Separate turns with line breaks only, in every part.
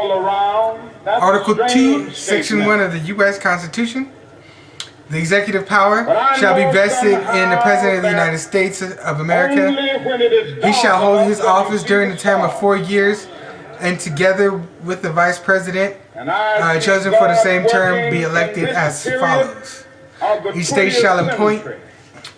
all around. That's
Article 2,
strange
Section
statement.
1 of the U.S. Constitution. The executive power
But I
shall be
know
vested in the
somehow
President of the
that
United States of America.
Only when it is
He shall
dark
hold
enough
his
that you
office
see
during the term of
stars.
4 years, and together with the Vice President,
And I see
chosen for the
God
same term,
working
be
in
elected
this
as
period
follows.
of the
Each state
20th
shall appoint
century.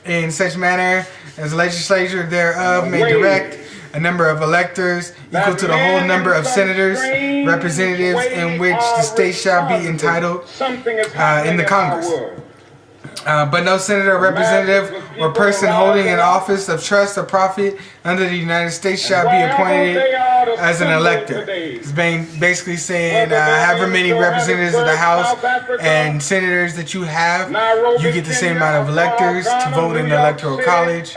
in such manner as the legislature thereof may direct a number of electors equal to the whole number of senators, representatives, in which the state shall be entitled
Something is
in
happening
the
our
Congress.
world.
But no senator, representative, or person holding an office of trust or profit under the United States shall be appointed as an elector. It's basically saying however many representatives of the House and senators that you have, you get the same amount of electors to vote in the Electoral College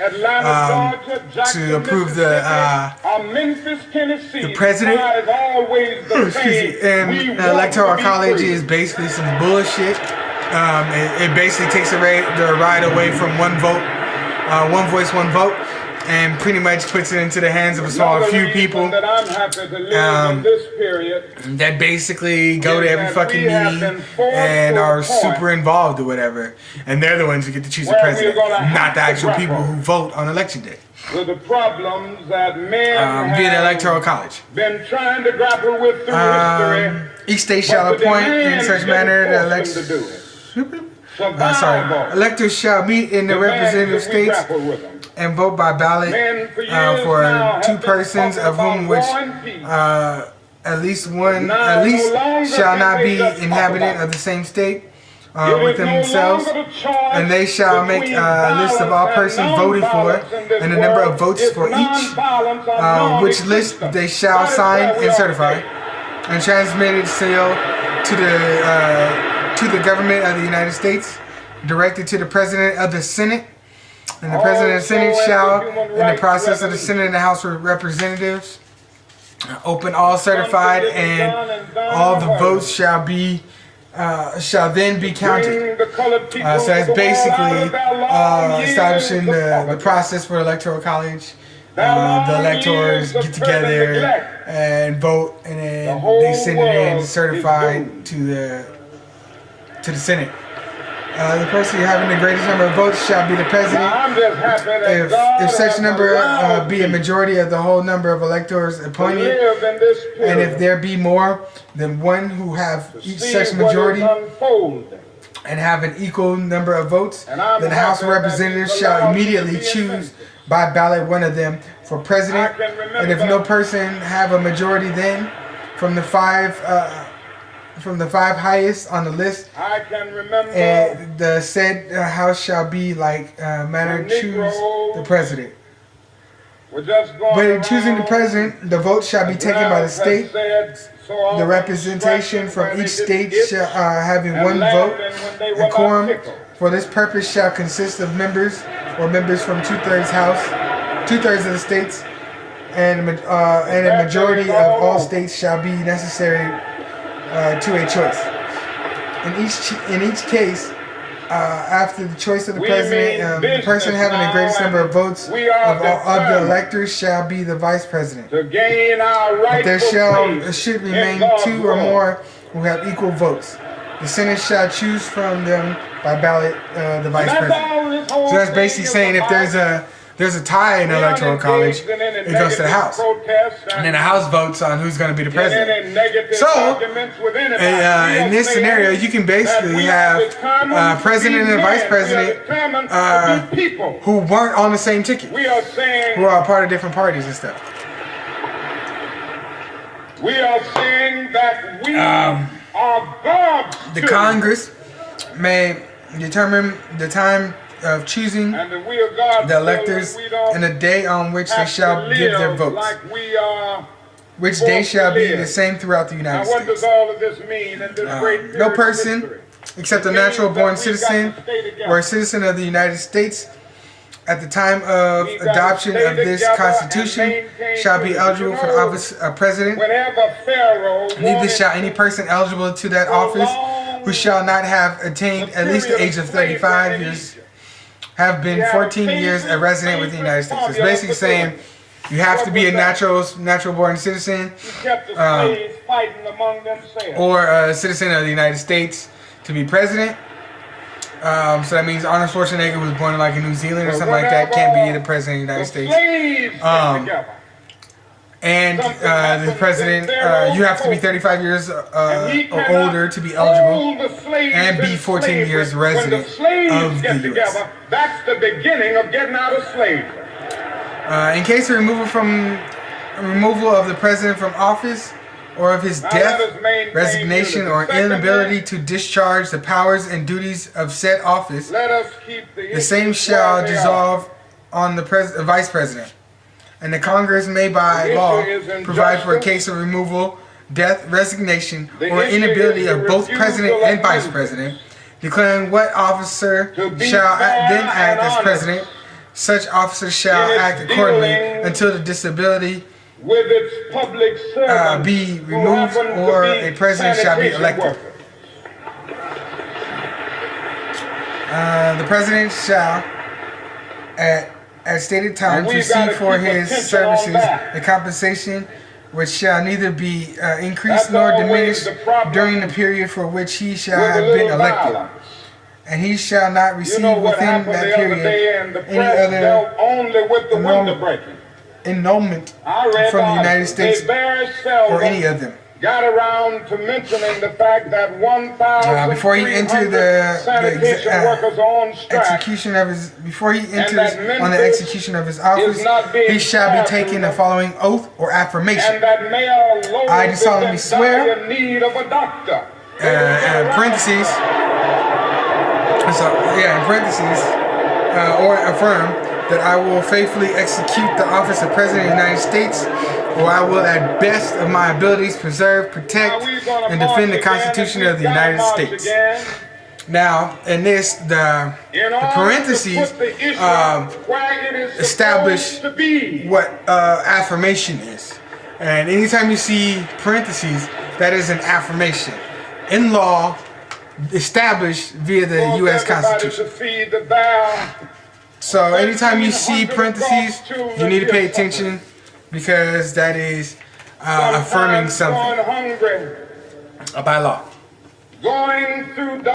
to approve the president. Excuse me. And the Electoral College is basically some bullshit. It basically takes the right away from one vote, one voice, one vote, and pretty much puts it into the hands of a small few people that basically go to every fucking meeting and are super involved or whatever. And they're the ones who get to choose the president, not the actual people who vote on election day.
With the problems that men
Via the Electoral College.
been trying to grapple with through history.
Each state shall appoint in such manner the electors shall meet in the representative states and vote by ballot for 2 persons, of whom which at least shall not be inhabitant of the same state with themselves, and they shall make a list of all persons voted for and the number of votes for each, which list they shall sign and certify and transmit it sealed to the government of the United States, directed to the President of the Senate, and the President of the Senate shall, in the process of the Senate and the House of Representatives, open all certified, and all the votes shall then be counted. So that's basically establishing the process for the Electoral College. The electors get together and vote, and then they send it in certified to the Senate. The person having the greatest number of votes shall be the president. If such number be a majority of the whole number of electors appointed, and if there be more than one who have each such majority and have an equal number of votes, then the House of Representatives shall immediately choose by ballot one of them for president. And if no person have a majority, then from the five highest on the list, and the said House shall be like manner choose the president. But in choosing the president, the vote shall be taken by the state. The representation from each state shall having one vote. A quorum for this purpose shall consist of members or members from 2/3 House, 2/3 of the states, and a majority of all states shall be necessary to a choice. In each case, after the choice of the president, the person having the greatest number of votes of the electors shall be the vice president. But there should remain 2 or more who have equal votes. The Senate shall choose from them by ballot the vice president. So that's basically saying if there's a tie in the Electoral College, it goes to the House. And then the House votes on who's going to be the president. So, in this scenario, you can basically have president and vice president who weren't on the same ticket, who are part of different parties and stuff.
We are saying that we are God's
The Congress may determine the time of choosing the electors and the day on which they shall give their votes, which day shall be the same throughout the United States. No person, except a natural-born citizen or a citizen of the United States at the time of adoption of this Constitution, shall be eligible for the office of President. Neither shall any person eligible to that office who shall not have attained at least the age of 35 years have been 14 years a resident within the United States. It's basically saying You have to be a natural born citizen
He kept the slaves fighting among themselves.
or a citizen of the United States to be president. So that means Arnold Schwarzenegger was born in like in New Zealand or something like that. Can't be the president of the United States.
Slaves get together.
And the president, you have to be 35 years or older to be eligible, and be 14 years resident of the U.S.
That's the beginning of getting out of slavery.
In case of removal of the president from office, or of his death, resignation, or inability to discharge the powers and duties of said office, the same shall dissolve on the vice president. And the Congress may by law provide for a case of removal, death, resignation, or inability of both president and vice president, declaring what officer shall then act as president. Such officer shall act accordingly until the disability
with its public
be removed or a president shall be elected. The president shall, at stated times, receive for his services the compensation which shall neither be increased nor diminished during the period for which he shall have been elected. And he shall not receive within that period any other annulment from the United States or any of them.
Got around to mentioning the fact that 1,000
before he entered the
workers on strike,
execution of his before he enters on the execution of his office, he shall be taking the following oath or affirmation. I do solemnly swear, parentheses, or affirm that I will faithfully execute the office of President of the United States, or I will at best of my abilities preserve, protect, and defend the Constitution of the United States. Now, in this, the parentheses establish what affirmation is. And anytime you see parentheses, that is an affirmation. In law, established via the U.S. Constitution. So anytime you see parentheses, you need to pay attention, because that is affirming something by law.